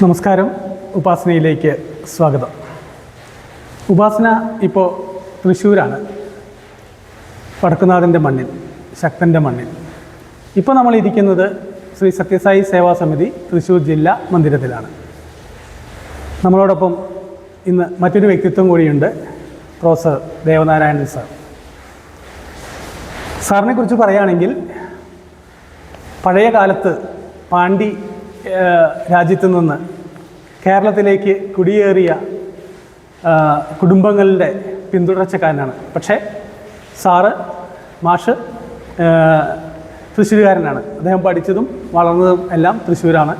നമസ്കാരം. ഉപാസനയിലേക്ക് സ്വാഗതം. ഉപാസന ഇപ്പോൾ തൃശ്ശൂരാണ്, വടക്കുന്നാഥൻ്റെ മണ്ണിൽ, ശക്തൻ്റെ മണ്ണിൽ. ഇപ്പോൾ നമ്മളിരിക്കുന്നത് ശ്രീ സത്യസായി സേവാ സമിതി തൃശ്ശൂർ ജില്ലാ മന്ദിരത്തിലാണ്. നമ്മളോടൊപ്പം ഇന്ന് മറ്റൊരു വ്യക്തിത്വം കൂടിയുണ്ട്, പ്രൊഫസർ ദേവനാരായണൻ സാർ. സാറിനെ കുറിച്ച് പറയുകയാണെങ്കിൽ പഴയ കാലത്ത് പാണ്ഡ്യ രാജ്യത്തു നിന്ന് കേരളത്തിലേക്ക് കുടിയേറിയ കുടുംബങ്ങളുടെ പിന്തുടർച്ചക്കാരനാണ്. പക്ഷേ മാഷ് തൃശ്ശൂരുകാരനാണ്. അദ്ദേഹം പഠിച്ചതും വളർന്നതും എല്ലാം തൃശ്ശൂരാണ്.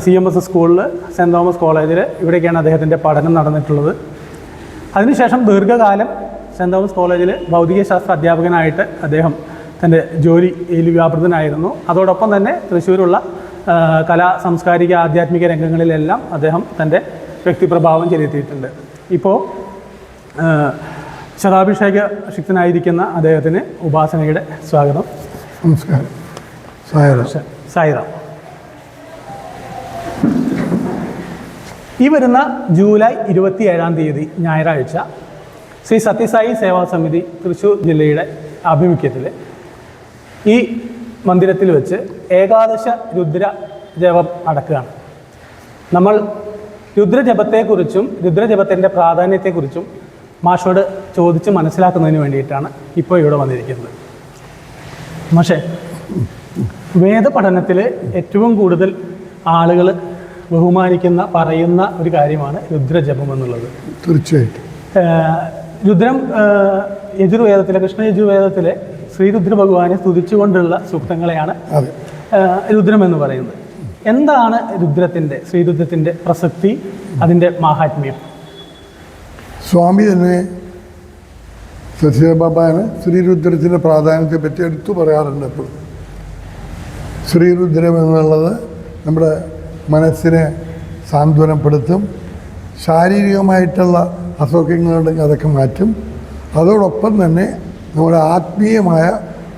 CMS സ്കൂളിൽ, സെൻറ്റ് തോമസ് കോളേജിൽ, ഇവിടേക്കാണ് അദ്ദേഹത്തിൻ്റെ പഠനം നടന്നിട്ടുള്ളത്. അതിനുശേഷം ദീർഘകാലം സെൻറ്റ് തോമസ് കോളേജിൽ ഭൗതികശാസ്ത്ര അധ്യാപകനായിട്ട് അദ്ദേഹം തൻ്റെ ജോലിയിൽ വ്യാപൃതനായിരുന്നു. അതോടൊപ്പം തന്നെ തൃശ്ശൂരുള്ള കലാ, സാംസ്കാരിക, ആധ്യാത്മിക രംഗങ്ങളിലെല്ലാം അദ്ദേഹം തൻ്റെ വ്യക്തിപ്രഭാവം ചെലുത്തിയിട്ടുണ്ട്. ഇപ്പോൾ ശതാഭിഷേക ശക്തനായിരിക്കുന്ന അദ്ദേഹത്തിന് ഉപാസനയുടെ സ്വാഗതം. നമസ്കാരം. സായിറാം. ഈ വരുന്ന ജൂലൈ 27 ഞായറാഴ്ച ശ്രീ സത്യസായി സേവാ സമിതി തൃശ്ശൂർ ജില്ലയുടെ ആഭിമുഖ്യത്തിൽ ഈ മന്ദിരത്തിൽ വെച്ച് ഏകാദശ രുദ്ര ജപം നടക്കുകയാണ്. നമ്മൾ രുദ്രജപത്തെക്കുറിച്ചും രുദ്രജപത്തിൻ്റെ പ്രാധാന്യത്തെക്കുറിച്ചും മാഷോട് ചോദിച്ച് മനസ്സിലാക്കുന്നതിന് വേണ്ടിയിട്ടാണ് ഇപ്പോൾ ഇവിടെ വന്നിരിക്കുന്നത്. മാഷേ, വേദപഠനത്തിൽ ഏറ്റവും കൂടുതൽ ആളുകൾ ബഹുമാനിക്കുന്ന, പറയുന്ന ഒരു കാര്യമാണ് രുദ്രജപം എന്നുള്ളത്. തീർച്ചയായിട്ടും. രുദ്രം യജുർവേദത്തിലെ, കൃഷ്ണ യജുർവേദത്തിലെ ശ്രീരുദ്ര ഭഗവാനെ സ്തുതിച്ചുകൊണ്ടുള്ള സൂക്തങ്ങളെയാണ് രുദ്രം എന്ന് പറയുന്നത്. എന്താണ് ശ്രീരുദ്രത്തിൻ്റെ പ്രസക്തി, അതിൻ്റെ മാഹാത്മ്യം? സ്വാമി തന്നെ സത്യബാബാന് ശ്രീരുദ്രത്തിൻ്റെ പ്രാധാന്യത്തെ പറ്റി എടുത്തു പറയാറുണ്ട്. എപ്പോഴും ശ്രീരുദ്രം എന്നുള്ളത് നമ്മുടെ മനസ്സിനെ സാന്ത്വനപ്പെടുത്തും, ശാരീരികമായിട്ടുള്ള അസുഖങ്ങളുണ്ടെങ്കിൽ അതൊക്കെ മാറ്റും, അതോടൊപ്പം തന്നെ നമ്മുടെ ആത്മീയമായ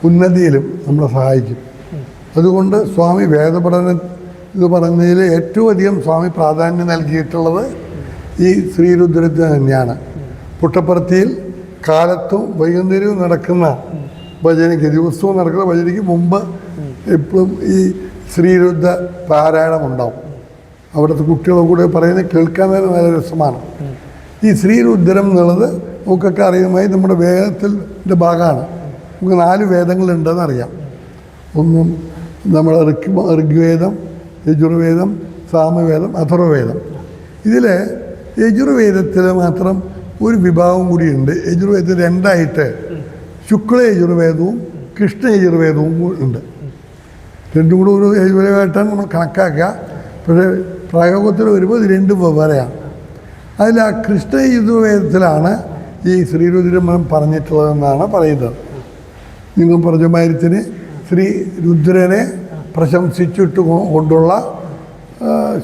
ഉന്നതിയിലും നമ്മളെ സഹായിക്കും. അതുകൊണ്ട് സ്വാമി വേദപഠനം എന്ന് പറഞ്ഞതിൽ ഏറ്റവും അധികം സ്വാമി പ്രാധാന്യം നൽകിയിട്ടുള്ളത് ഈ ശ്രീരുദ്രത്തിന് തന്നെയാണ്. പുട്ടപ്പർത്തിയിൽ കാലത്തും വൈകുന്നേരവും നടക്കുന്ന ഭജനയ്ക്ക്, ദിവസവും നടക്കുന്ന ഭജനയ്ക്ക് മുമ്പ് എപ്പോഴും ഈ ശ്രീരുദ്ര പാരായണം ഉണ്ടാവും. അവിടുത്തെ കുട്ടികളെ കൂടെ പറയുന്നത് കേൾക്കാൻ തന്നെ നല്ല രസമാണ്. ഈ ശ്രീരുദ്രം എന്നുള്ളത് നമുക്കൊക്കെ അറിയുമായി നമ്മുടെ വേദത്തിൻ്റെ ഭാഗമാണ്. നമുക്ക് 4 വേദങ്ങളുണ്ടെന്ന് അറിയാം. ഒന്നും നമ്മുടെ ഋഗ്വേദം, യജുർവേദം, സാമവേദം, അഥർവവേദം. ഇതിൽ യജുർവേദത്തിൽ മാത്രം ഒരു വിഭാഗം കൂടിയുണ്ട്. യജുർവേദത്തിൽ 2ആയിട്ട് ശുക്ല യജുർവേദവും കൃഷ്ണ യജുർവേദവും ഉണ്ട്. രണ്ടും കൂടെ ഒരു യജുർവേദമായിട്ടാണ് നമ്മൾ കണക്കാക്കുക. പക്ഷേ പ്രയോഗത്തിൽ വരുമ്പോൾ ഇത് രണ്ടും വെവ്വേറെയാണ്. അതിൽ ആ കൃഷ്ണ യജുർവേദത്തിലാണ് ഈ ശ്രീരുദ്രം പറഞ്ഞിട്ടുള്ളതെന്നാണ് പറയുന്നത്. നിങ്ങൾ പറഞ്ഞ മാതിരത്തിന് ശ്രീരുദ്രനെ പ്രശംസിച്ചിട്ട് കൊണ്ടുള്ള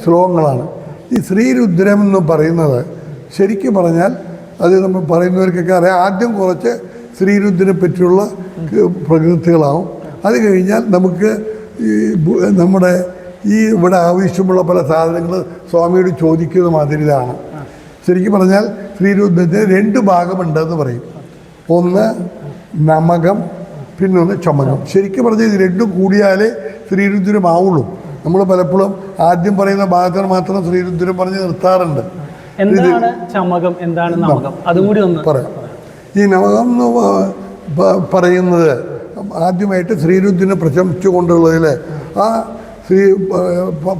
ശ്ലോകങ്ങളാണ് ഈ ശ്രീരുദ്രം എന്ന് പറയുന്നത്. ശരിക്കും പറഞ്ഞാൽ അത് നമ്മൾ പറയുന്നവർക്കൊക്കെ അറിയാം. ആദ്യം കുറച്ച് ശ്രീരുദ്രനെ പറ്റിയുള്ള പ്രകൃതികളാവും. അത് കഴിഞ്ഞാൽ നമുക്ക് നമ്മുടെ ഇവിടെ ആവശ്യമുള്ള പല സാധനങ്ങൾ സ്വാമിയോട് ചോദിക്കുന്ന മാതിരിയാണ്. ശരിക്കും പറഞ്ഞാൽ ശ്രീരുദ്രത്തിന് 2 ഭാഗമുണ്ടെന്ന് പറയും. ഒന്ന് നമകം, പിന്നൊന്ന് ചമകം. ശരിക്കും പറഞ്ഞാൽ ഇത് രണ്ടും കൂടിയാലേ ശ്രീരുദ്രമാവുള്ളൂ. നമ്മൾ പലപ്പോഴും ആദ്യം പറയുന്ന ഭാഗത്തിന് മാത്രം ശ്രീരുദ്രം പറഞ്ഞ് നിർത്താറുണ്ട്. എന്താണ് ചമകം, എന്താണ് നമകം, അതും കൂടി ഒന്ന് പറയാം. ഈ നമകം എന്ന് പറയുന്നത് ആദ്യമായിട്ട് ശ്രീരുദ്രനെ പ്രശംസിച്ചു കൊണ്ടുള്ളതിൽ ആ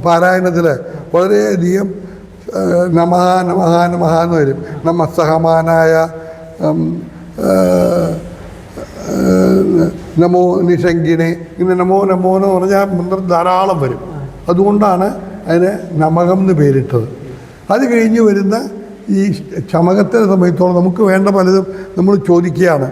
പാരായണത്തിൽ വളരെയധികം നമഃ നമഃ നമഃ എന്ന് വരും. നമസ്സഹമാനായ, നമോ നിശങ്കിനെ, ഇങ്ങനെ നമോ നമോ എന്ന് പറഞ്ഞാൽ മന്ത്രം ധാരാളം വരും. അതുകൊണ്ടാണ് അതിന് നമകം എന്ന് പേരിട്ടത്. അത് കഴിഞ്ഞ് വരുന്ന ഈ ചമകത്തിൻ്റെ സമയത്തോളം നമുക്ക് വേണ്ട പലതും നമ്മൾ ചോദിക്കുകയാണ്.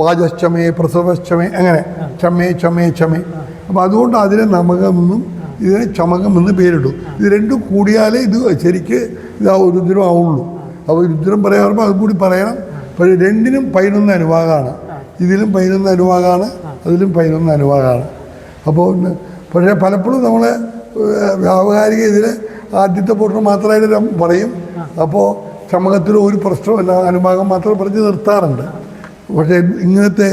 വാചശ്ചമേ, പ്രസവശ്ചമേ, അങ്ങനെ ചമേ ചമേ ചമേ. അപ്പോൾ അതുകൊണ്ട് അതിനെ നമകമെന്നും ഇതിനെ ചമകമെന്ന് പേരിടും. ഇത് രണ്ടും കൂടിയാലേ ഇത് ശരിക്ക് രുദ്രം ആവുള്ളൂ. അപ്പോൾ രുദ്രം പറയാൻ പറയുമ്പോൾ അതും കൂടി പറയണം. പക്ഷേ രണ്ടിനും 11 അനുവാദമാണ്. ഇതിലും 11 അനുവാദമാണ്, അതിലും 11 അനുവാദമാണ്. അപ്പോൾ പക്ഷേ പലപ്പോഴും നമ്മൾ വ്യാവഹാരിക ഇതിൽ ആദ്യത്തെ പോർഷൻ മാത്രമായിട്ട് പറയും. അപ്പോൾ ചമകത്തിൽ ഒരു പ്രശ്നമല്ല, അനുഭാഗം മാത്രം പറഞ്ഞ് നിർത്താറുണ്ട്. പക്ഷേ ഇങ്ങനത്തെ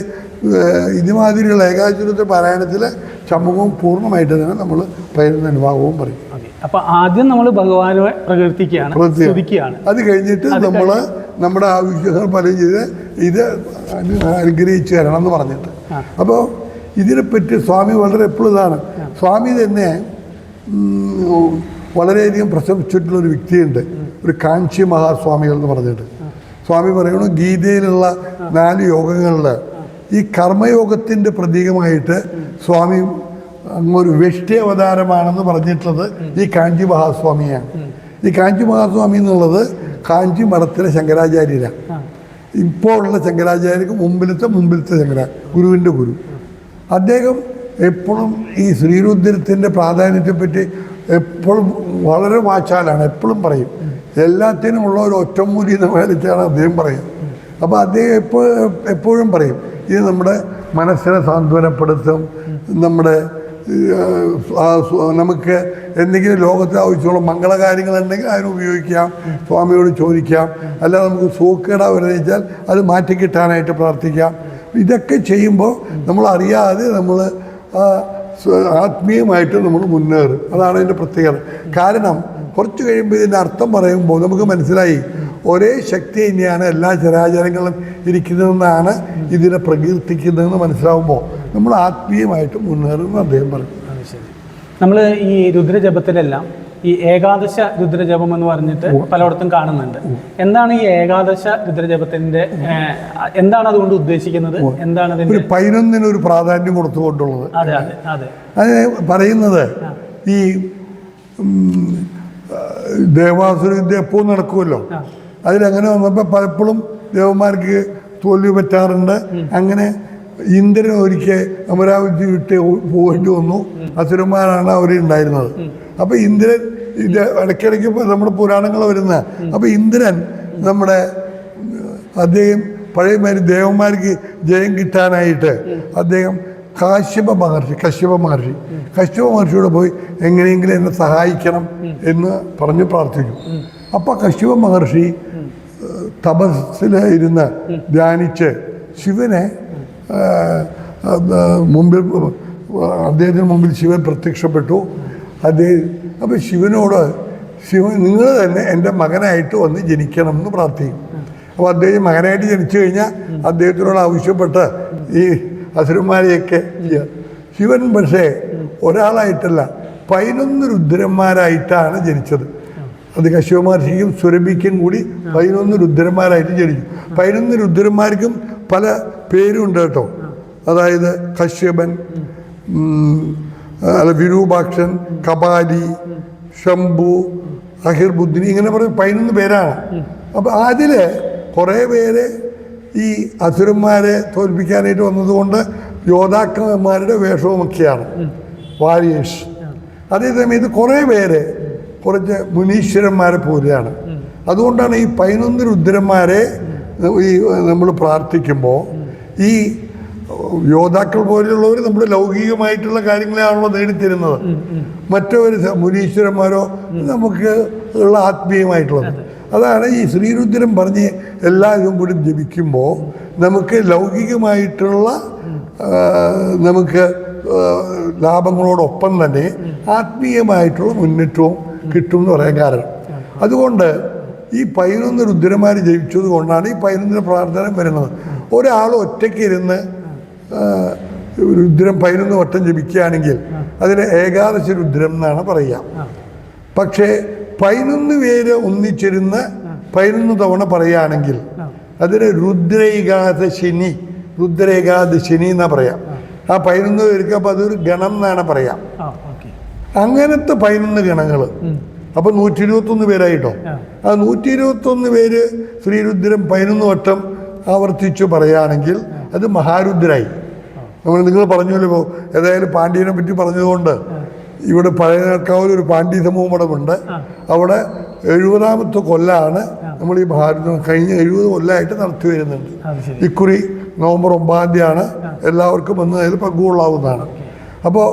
ഇതുമാതിരിയുള്ള ഏകാചുരത്തെ പാരായണത്തിൽ ചമകവും പൂർണ്ണമായിട്ട് തന്നെ നമ്മൾ പൈരുന്ന അനുഭാവവും പറയും. അപ്പോൾ ആദ്യം നമ്മൾ ഭഗവാനെ പ്രകീർത്തിക്കുകയാണ്, സ്തുതിക്കുകയാണ്. അത് കഴിഞ്ഞിട്ട് നമ്മൾ നമ്മുടെ ആവശ്യങ്ങൾ പലതും ചെയ്ത് ഇത് അനുഗ്രഹിച്ചു തരണം എന്ന് പറഞ്ഞിട്ട്. അപ്പോൾ ഇതിനെപ്പറ്റി സ്വാമി വളരെ എപ്പോഴും ഇതാണ്. സ്വാമി തന്നെ വളരെയധികം പ്രശംസിച്ചിട്ടുള്ളൊരു വ്യക്തിയുണ്ട്, ഒരു കാഞ്ചി മഹാസ്വാമികൾ എന്ന് പറഞ്ഞിട്ട്. സ്വാമി പറയണു, ഗീതയിലുള്ള 4 യോഗങ്ങളിൽ ഈ കർമ്മയോഗത്തിൻ്റെ പ്രതീകമായിട്ട് സ്വാമി അങ്ങൊരു വ്യഷ്ടി അവതാരമാണെന്ന് പറഞ്ഞിട്ടുള്ളത് ഈ കാഞ്ചി മഹാസ്വാമിയാണ്. ഈ കാഞ്ചി മഹാസ്വാമി എന്നുള്ളത് കാഞ്ചി മഠത്തിലെ ശങ്കരാചാര്യരാണ്. ഇപ്പോൾ ഉള്ള ശങ്കരാചാര്യർക്ക് മുമ്പിലത്തെ ഗുരുവിൻ്റെ ഗുരു. അദ്ദേഹം എപ്പോഴും ഈ ശ്രീരുദ്രത്തിൻ്റെ പ്രാധാന്യത്തെപ്പറ്റി എപ്പോഴും വളരെ വാചാലാണ്, എപ്പോഴും പറയും. എല്ലാത്തിനും ഉള്ള ഒരു ഒറ്റമൂലി എന്ന മേലിച്ചാണ് അദ്ദേഹം പറയും. അപ്പോൾ അദ്ദേഹം എപ്പോഴും പറയും, ഇത് നമ്മുടെ മനസ്സിനെ സാന്ത്വനപ്പെടുത്തും, നമ്മുടെ നമുക്ക് എന്തെങ്കിലും ലോകത്തിൽ ആവശ്യമുള്ള മംഗളകാര്യങ്ങളുണ്ടെങ്കിൽ അതിന് ഉപയോഗിക്കാം, സ്വാമിയോട് ചോദിക്കാം. അല്ലാതെ നമുക്ക് സൂക്കേടാ വരുന്നത് വെച്ചാൽ അത് മാറ്റിക്കിട്ടാനായിട്ട് പ്രാർത്ഥിക്കാം. ഇതൊക്കെ ചെയ്യുമ്പോൾ നമ്മൾ അറിയാതെ നമ്മൾ ആത്മീയമായിട്ട് നമ്മൾ മുന്നേറും. അതാണ് അതിൻ്റെ പ്രത്യേകത. കാരണം കുറച്ച് കഴിയുമ്പോൾ ഇതിൻ്റെ അർത്ഥം പറയുമ്പോൾ നമുക്ക് മനസ്സിലായി, ഒരേ ശക്തി തന്നെയാണ് എല്ലാ ചരാചരങ്ങളും ഇരിക്കുന്നതെന്നാണ് ഇതിനെ പ്രകീർത്തിക്കുന്നതെന്ന് മനസ്സിലാവുമ്പോൾ നമ്മൾ ആത്മീയമായിട്ട് മുന്നേറുമെന്ന് അദ്ദേഹം പറഞ്ഞു. നമ്മൾ ഈ രുദ്രജപത്തിലെല്ലാം ഈ ഏകാദശ രുദ്രജപം എന്ന് പറഞ്ഞിട്ട് പലയിടത്തും കാണുന്നുണ്ട്. എന്താണ് ഈ ഏകാദശ രുദ്രജപത്തിന്റെ, എന്താണ് അതുകൊണ്ട് ഉദ്ദേശിക്കുന്നത്, എന്താണ് അതിന്റെ 11 ഒരു പ്രാധാന്യം കൊടുത്തുകൊണ്ടുള്ളത്? അതെ അതെ അതെ അത് പറയുന്നത് ഈ ദേവാസുര വിദ്യ എപ്പോഴും നടക്കുമല്ലോ, അതിലങ്ങനെ വന്നപ്പോൾ പലപ്പോഴും ദേവന്മാർക്ക് തോൽവി പറ്റാറുണ്ട്. അങ്ങനെ ഇന്ദ്രൻ ഒരിക്കൽ അമരാവതി വിട്ട് പോകേണ്ടി വന്നു. അസുരന്മാരാണ് അവർ ഉണ്ടായിരുന്നത്. അപ്പോൾ ഇന്ദ്രൻ ഇത് ഇടയ്ക്കിടയ്ക്ക് നമ്മുടെ പുരാണങ്ങൾ വരുന്ന, അപ്പോൾ ഇന്ദ്രൻ നമ്മുടെ അദ്ദേഹം പഴയമാതിരി ദേവന്മാർക്ക് ജയം കിട്ടാനായിട്ട് അദ്ദേഹം കശ്യപ മഹർഷിയോട് പോയി എങ്ങനെയെങ്കിലും എന്നെ സഹായിക്കണം എന്ന് പറഞ്ഞ് പ്രാർത്ഥിച്ചു. അപ്പോൾ കശ്യപ മഹർഷി തപസ്സിലിരുന്ന് ധ്യാനിച്ച് ശിവനെ മുമ്പിൽ, അദ്ദേഹത്തിന് മുമ്പിൽ ശിവൻ പ്രത്യക്ഷപ്പെട്ടു. അപ്പോൾ ശിവനോട്, നിങ്ങൾ തന്നെ എൻ്റെ മകനായിട്ട് വന്ന് ജനിക്കണം എന്ന് പ്രാർത്ഥിക്കും. അപ്പോൾ അദ്ദേഹം മകനായിട്ട് ജനിച്ചു കഴിഞ്ഞാൽ അദ്ദേഹത്തിനോട് ആവശ്യപ്പെട്ട് ഈ അസുരന്മാരെയൊക്കെ ചെയ്യുക. ശിവൻ പക്ഷേ ഒരാളായിട്ടല്ല, 11 രുദ്രന്മാരായിട്ടാണ് ജനിച്ചത്. അത് കശ്യപ മഹർഷിക്കും സുരഭിക്കും കൂടി 11 രുദ്രന്മാരായിട്ട് ജനിച്ചു. 11 രുദ്രന്മാർക്കും പല പേരുണ്ട് കേട്ടോ. അതായത് കശ്യപൻ, വിരൂപാക്ഷൻ, കപാലി, ശംഭു, അഹിർബുദ്ധിനി, ഇങ്ങനെ പറയും 11 പേരാണ്. അപ്പം അതിൽ കുറേ പേര് ഈ അസുരന്മാരെ തോൽപ്പിക്കാനായിട്ട് വന്നതുകൊണ്ട് യോദ്ധാക്കന്മാരുടെ വേഷവുമൊക്കെയാണ്, വാരിയേഴ്സ്. അതേസമയത്ത് കുറേ പേര് കുറച്ച് മുനീശ്വരന്മാരെ പോലെയാണ്. അതുകൊണ്ടാണ് ഈ 11 രുദ്രന്മാരെ ഈ നമ്മൾ പ്രാർത്ഥിക്കുമ്പോൾ ഈ യോദ്ധാക്കൾ പോലെയുള്ളവർ നമ്മുടെ ലൗകികമായിട്ടുള്ള കാര്യങ്ങളാണല്ലോ നേടിത്തരുന്നത്. മറ്റൊരു മുനീശ്വരന്മാരോ നമുക്ക് ഉള്ള ആത്മീയമായിട്ടുള്ളത്. അതാണ് ഈ ശ്രീരുദ്രം പറഞ്ഞ് എല്ലാ ഇതും കൂടി ജപിക്കുമ്പോൾ നമുക്ക് ലൗകികമായിട്ടുള്ള നമുക്ക് ലാഭങ്ങളോടൊപ്പം തന്നെ ആത്മീയമായിട്ടുള്ള മുന്നേറ്റവും കിട്ടും എന്ന് പറയാൻ കാരണം. അതുകൊണ്ട് ഈ 11 രുദ്രന്മാർ ജപിച്ചത് കൊണ്ടാണ് ഈ 11 പ്രാർത്ഥന വരുന്നത്. ഒരാൾ ഒറ്റയ്ക്ക് ഇരുന്ന് രുദ്രം 11 വട്ടം ജപിക്കുകയാണെങ്കിൽ അതിന് ഏകാദശ രുദ്രം എന്നാണ് പറയുക. പക്ഷേ 11 പേര് ഒന്നിച്ചിരുന്ന് 11 തവണ പറയുകയാണെങ്കിൽ അതിന് രുദ്രേകാദശിനി എന്നാണ് പറയാം. ആ 11 പേർക്ക് അപ്പോൾ അതൊരു ഗണം എന്നാണ് പറയാം. അങ്ങനത്തെ 11 ഗണങ്ങൾ. അപ്പോൾ 121 പേരായിട്ടോ. ആ 121 പേര് ശ്രീരുദ്രം 11 വട്ടം ആവർത്തിച്ചു പറയുകയാണെങ്കിൽ അത് മഹാരുദ്രായി. നിങ്ങൾ പറഞ്ഞല്ലോ, ഇപ്പോൾ ഏതായാലും പാണ്ഡ്യനെ പറ്റി പറഞ്ഞതുകൊണ്ട് ഇവിടെ പഴയനേക്കാവിൽ ഒരു പാണ്ഡ്യ സമൂഹ മഠമുണ്ട്. അവിടെ 70ാമത്തെ കൊല്ലമാണ് നമ്മൾ ഈ മഹാരുദ്രം കഴിഞ്ഞ 70 കൊല്ലമായിട്ട് നടത്തി വരുന്നുണ്ട്. ഇക്കുറി നവംബർ 9-ാം തീയതിയാണ് എല്ലാവർക്കും വന്ന് അതിൽ പങ്കുകൊള്ളാവുന്നതാണ്. അപ്പോൾ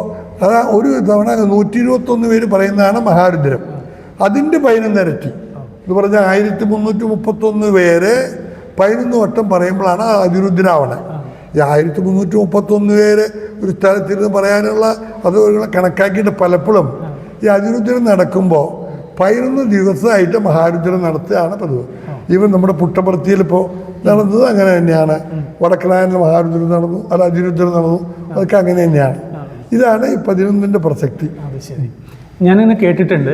അതാ ഒരു തവണ 121 പേര് പറയുന്നതാണ് മഹാരുദ്രം. അതിൻ്റെ 11 ഇരട്ടി എന്ന് പറഞ്ഞാൽ 1331 പേര് 11 വട്ടം പറയുമ്പോഴാണ് അതിരുദ്രാവണേ. ഈ 1331 പേര് ഒരു സ്ഥലത്തിരുന്ന് പറയാനുള്ള അത് കണക്കാക്കിയിട്ട് പലപ്പോഴും ഈ അതിരുദ്രം നടക്കുമ്പോൾ 11 ദിവസമായിട്ട് മഹാരുദ്രം നടത്തുകയാണ് പതിവ്. ഈവൻ നമ്മുടെ പുട്ടപർത്തിയിൽ ഇപ്പോൾ നടന്നത് അങ്ങനെ തന്നെയാണ്. വടക്കനായനിൽ മഹാരുദ്രം നടന്നു, അത് അതിരുദ്രം നടന്നു, അതൊക്കെ അങ്ങനെ തന്നെയാണ്. ഇതാണ് ഈ 11ന്റെ പ്രസക്തി. അത് ശരി. ഞാനിന്ന് കേട്ടിട്ടുണ്ട്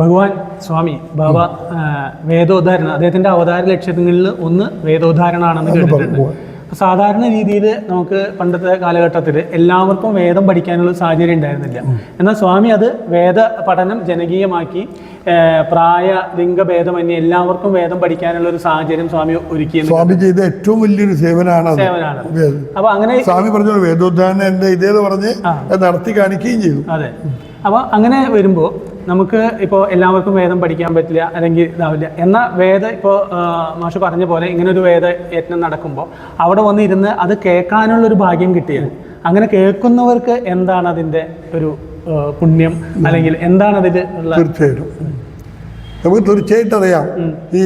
ഭഗവാൻ സ്വാമി ബാബ വേദോദ്ധാരണം, അദ്ദേഹത്തിൻ്റെ അവതാര ലക്ഷ്യങ്ങളിൽ ഒന്ന് വേദോദ്ധാരണമാണെന്ന് കേട്ടിട്ടുണ്ട്. സാധാരണ രീതിയിൽ നമുക്ക് പണ്ടത്തെ കാലഘട്ടത്തിൽ എല്ലാവർക്കും വേദം പഠിക്കാനുള്ള സാഹചര്യം ഉണ്ടായിരുന്നില്ല. എന്നാൽ സ്വാമി അത് വേദ പഠനം ജനകീയമാക്കി പ്രായ ലിംഗഭേദമന്യേ എല്ലാവർക്കും വേദം പഠിക്കാനുള്ള ഒരു സാഹചര്യം സ്വാമി ഒരുക്കി. സ്വാമി ചെയ്ത ഏറ്റവും വലിയൊരു സേവനമാണ്. അപ്പൊ അങ്ങനെ സ്വാമി പറഞ്ഞു വേദോദ്ധാരണം ഇതേന്ന് പറഞ്ഞ് നടത്തി കാണിക്കുകയും ചെയ്തു. അതെ. അപ്പോൾ അങ്ങനെ വരുമ്പോൾ നമുക്ക് ഇപ്പോൾ എല്ലാവർക്കും വേദം പഠിക്കാൻ പറ്റില്ല, അല്ലെങ്കിൽ ഇതാവില്ല. എന്നാൽ ഇപ്പോൾ മാഷ് പറഞ്ഞ പോലെ ഇങ്ങനെ ഒരു വേദ യജ്ഞം നടക്കുമ്പോൾ അവിടെ വന്നിരുന്ന് അത് കേൾക്കാനുള്ളൊരു ഭാഗ്യം കിട്ടിയത്, അങ്ങനെ കേൾക്കുന്നവർക്ക് എന്താണ് അതിൻ്റെ ഒരു പുണ്യം, അല്ലെങ്കിൽ എന്താണ് അതിൽ ഉള്ള? തീർച്ചയായിട്ടും നമുക്ക് തീർച്ചയായിട്ടും അറിയാം, ഈ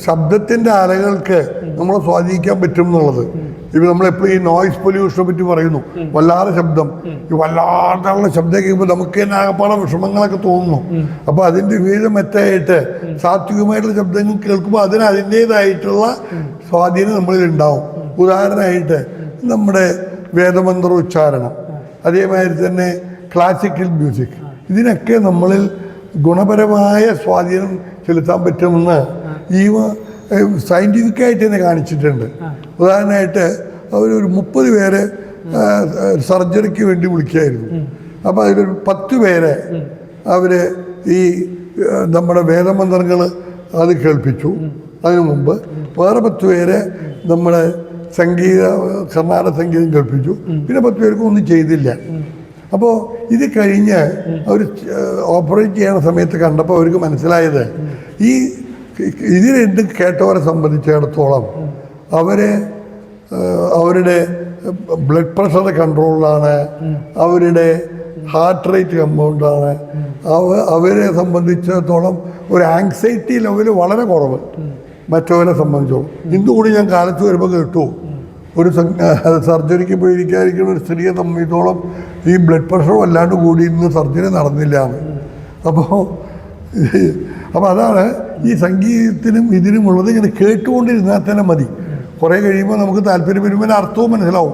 ശബ്ദത്തിൻ്റെ അലകൾക്ക് നമ്മളെ സ്വാധീനിക്കാൻ പറ്റും എന്നുള്ളത്. ഇപ്പം നമ്മളെപ്പോഴും ഈ നോയിസ് പൊല്യൂഷനെ പറ്റി പറയുന്നു. വല്ലാതെ ശബ്ദം, ഈ വല്ലാതുള്ള ശബ്ദം കേൾക്കുമ്പോൾ നമുക്ക് തന്നെ ആകപ്പാടെ വിഷമങ്ങളൊക്കെ തോന്നുന്നു. അപ്പോൾ അതിൻ്റെ വീഴമറ്റായിട്ട് സാത്വികമായിട്ടുള്ള ശബ്ദങ്ങൾ കേൾക്കുമ്പോൾ അതിന് അതിൻ്റേതായിട്ടുള്ള സ്വാധീനം നമ്മളിൽ ഉണ്ടാവും. ഉദാഹരണമായിട്ട് നമ്മുടെ വേദമന്ത്ര ഉച്ചാരണം, അതേമാതിരി തന്നെ ക്ലാസിക്കൽ മ്യൂസിക്, ഇതിനൊക്കെ നമ്മളിൽ ഗുണപരമായ സ്വാധീനം ചെലുത്താൻ പറ്റുമെന്ന് ഈ സയൻറ്റിഫിക്കായിട്ട് തന്നെ കാണിച്ചിട്ടുണ്ട്. ഉദാഹരണമായിട്ട് അവരൊരു 30 പേരെ സർജറിക്ക് വേണ്ടി വിളിക്കുകയായിരുന്നു. അപ്പോൾ അതിലൊരു 10 പേരെ അവർ ഈ നമ്മുടെ വേദമന്ത്രങ്ങൾ അത് കേൾപ്പിച്ചു. അതിനു മുമ്പ് വേറെ 10 പേരെ നമ്മുടെ കർണാടക സംഗീതം കേൾപ്പിച്ചു. പിന്നെ 10 പേർക്കും ഒന്നും ചെയ്തില്ല. അപ്പോൾ ഇത് കഴിഞ്ഞ് അവർ ഓപ്പറേറ്റ് ചെയ്യുന്ന സമയത്ത് കണ്ടപ്പോൾ അവർക്ക് മനസ്സിലായത് ഇത് രണ്ടും കേട്ടവരെ സംബന്ധിച്ചിടത്തോളം അവരുടെ ബ്ലഡ് പ്രഷർ കൺട്രോളിലാണ്, അവരുടെ ഹാർട്ട് റേറ്റ് കമ്പൗണ്ടാണ്, അവരെ സംബന്ധിച്ചിടത്തോളം ഒരു ആങ്സൈറ്റി ലെവൽ വളരെ കുറവ് മറ്റവരെ സംബന്ധിച്ചോളം. ഇന്നുകൂടി ഞാൻ കാലത്ത് വരുമ്പോൾ കേട്ടു, ഒരു സർജറിക്ക് പോയിരിക്കാതിരിക്കുന്ന ഒരു സ്ത്രീയെ സംബന്ധിച്ചോളം ഈ ബ്ലഡ് പ്രഷർ വല്ലാണ്ട് കൂടി ഇന്ന് സർജറി നടന്നില്ല എന്ന്. അപ്പോൾ അതാണ് ഈ സംഗീതത്തിനും ഇതിനുമുള്ളത്. ഇങ്ങനെ കേട്ടുകൊണ്ടിരുന്നാൽ തന്നെ മതി. കുറേ കഴിയുമ്പോൾ നമുക്ക് താല്പര്യം വരുമ്പോൾ അർത്ഥവും മനസ്സിലാവും.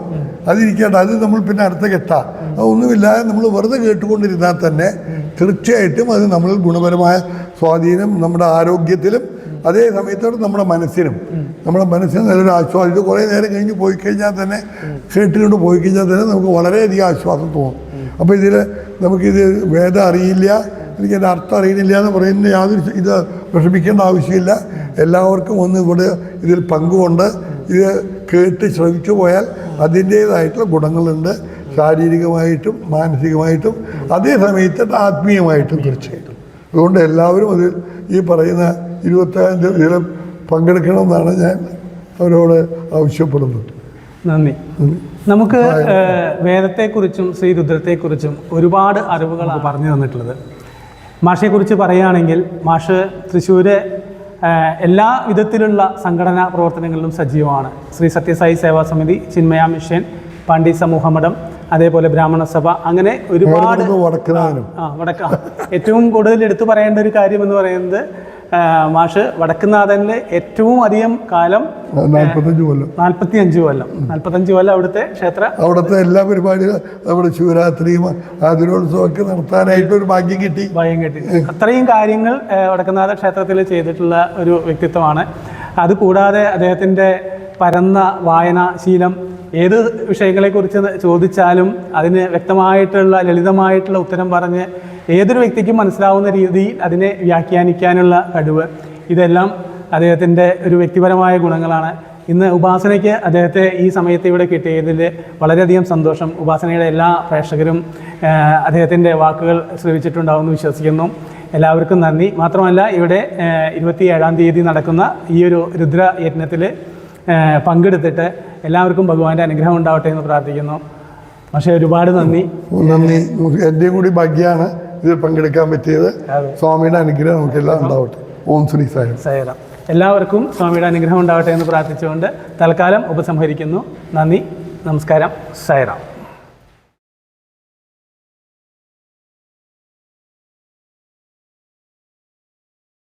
അതിരിക്കട്ടെ, അത് നമ്മൾ പിന്നെ അടുത്ത കെട്ടാം. അതൊന്നുമില്ലാതെ നമ്മൾ വെറുതെ കേട്ടുകൊണ്ടിരുന്നാൽ തന്നെ തീർച്ചയായിട്ടും അത് നമ്മളിൽ ഗുണപരമായ സ്വാധീനം നമ്മുടെ ആരോഗ്യത്തിലും അതേ സമയത്തോടെ നമ്മുടെ മനസ്സിന് നല്ലൊരു ആശ്വാസം. ഇത് കുറേ നേരം കഴിഞ്ഞ് പോയി കഴിഞ്ഞാൽ തന്നെ കേട്ടുകൊണ്ട് പോയി കഴിഞ്ഞാൽ തന്നെ നമുക്ക് വളരെയധികം ആശ്വാസം തോന്നും. അപ്പോൾ ഇതിൽ നമുക്കിത് വേദം അറിയില്ല, എനിക്കതിൻ്റെ അർത്ഥം അറിയുന്നില്ല എന്ന് പറയുന്ന യാതൊരു ഇത് വിഷമിക്കേണ്ട ആവശ്യമില്ല. എല്ലാവർക്കും ഒന്ന് ഇവിടെ ഇതിൽ പങ്കുകൊണ്ട് ഇത് കേട്ട് ശ്രമിച്ചു പോയാൽ അതിൻ്റേതായിട്ടുള്ള ഗുണങ്ങളുണ്ട്, ശാരീരികമായിട്ടും മാനസികമായിട്ടും അതേ സമയത്ത് ആത്മീയമായിട്ടും തീർച്ചയായിട്ടും. അതുകൊണ്ട് എല്ലാവരും അതിൽ ഈ പറയുന്ന 25 ഇതിൽ പങ്കെടുക്കണമെന്നാണ് ഞാൻ അവരോട് ആവശ്യപ്പെടുന്നത്. നന്ദി. നമുക്ക് വേദത്തെക്കുറിച്ചും ശ്രീരുദ്രത്തെക്കുറിച്ചും ഒരുപാട് അറിവുകളാണ് പറഞ്ഞു തന്നിട്ടുള്ളത്. മാഷെക്കുറിച്ച് പറയുകയാണെങ്കിൽ മാഷ് തൃശ്ശൂര് എല്ലാ വിധത്തിലുള്ള സംഘടനാ പ്രവർത്തനങ്ങളിലും സജീവമാണ്. ശ്രീ സത്യസായി സേവാ സമിതി, ചിന്മയ മിഷൻ, പാണ്ഡി സമൂഹമഠം, അതേപോലെ ബ്രാഹ്മണ സഭ, അങ്ങനെ ഒരുപാട് ഏറ്റവും കൂടുതൽ എടുത്തു പറയേണ്ട ഒരു കാര്യം എന്ന് പറയുന്നത് മാഷ് വടക്കുന്നാഥനിൽ ഏറ്റവും അധികം കാലം 45 കൊല്ലം അവിടുത്തെ എല്ലാ പരിപാടികളും നമ്മുടെ ശിവരാത്രിയും ആതിരോത്സവമൊക്കെ നടത്താനായിട്ട് ഒരു ഭാഗ്യം കിട്ടി. അത്രയും കാര്യങ്ങൾ വടക്കുന്നാഥ ക്ഷേത്രത്തിൽ ചെയ്തിട്ടുള്ള ഒരു വ്യക്തിത്വമാണ്. അതുകൂടാതെ അദ്ദേഹത്തിൻ്റെ പരന്ന വായനാശീലം, ഏത് വിഷയങ്ങളെക്കുറിച്ച് ചോദിച്ചാലും അതിന് വ്യക്തമായിട്ടുള്ള ലളിതമായിട്ടുള്ള ഉത്തരം പറഞ്ഞ് ഏതൊരു വ്യക്തിക്കും മനസ്സിലാവുന്ന രീതിയിൽ അതിനെ വ്യാഖ്യാനിക്കാനുള്ള കഴിവ്, ഇതെല്ലാം അദ്ദേഹത്തിൻ്റെ ഒരു വ്യക്തിപരമായ ഗുണങ്ങളാണ്. ഇന്ന് ഉപാസനയ്ക്ക് അദ്ദേഹത്തെ ഈ സമയത്ത് ഇവിടെ കിട്ടിയതിൽ വളരെയധികം സന്തോഷം. ഉപാസനയുടെ എല്ലാ പ്രേക്ഷകരും അദ്ദേഹത്തിൻ്റെ വാക്കുകൾ ശ്രവിച്ചിട്ടുണ്ടാവുമെന്ന് വിശ്വസിക്കുന്നു. എല്ലാവർക്കും നന്ദി. മാത്രമല്ല ഇവിടെ 27-ാം തീയതി നടക്കുന്ന ഈ ഒരു രുദ്രയജ്ഞത്തിൽ പങ്കെടുത്തിട്ട് എല്ലാവർക്കും ഭഗവാന്റെ അനുഗ്രഹം ഉണ്ടാവട്ടെ എന്ന് പ്രാർത്ഥിക്കുന്നു. പക്ഷേ ഒരുപാട് നന്ദി. എൻ്റെയും കൂടി ഭാഗ്യമാണ് ഇതിൽ പങ്കെടുക്കാൻ പറ്റിയത്. സ്വാമിയുടെ അനുഗ്രഹം നമുക്കെല്ലാം ഉണ്ടാവട്ടെ. ഓം ശ്രീ സായി. സായിറാം. എല്ലാവർക്കും സ്വാമിയുടെ അനുഗ്രഹം ഉണ്ടാവട്ടെ എന്ന് പ്രാർത്ഥിച്ചുകൊണ്ട് തൽക്കാലം ഉപസംഹരിക്കുന്നു. നന്ദി, നമസ്കാരം, സായിറാം.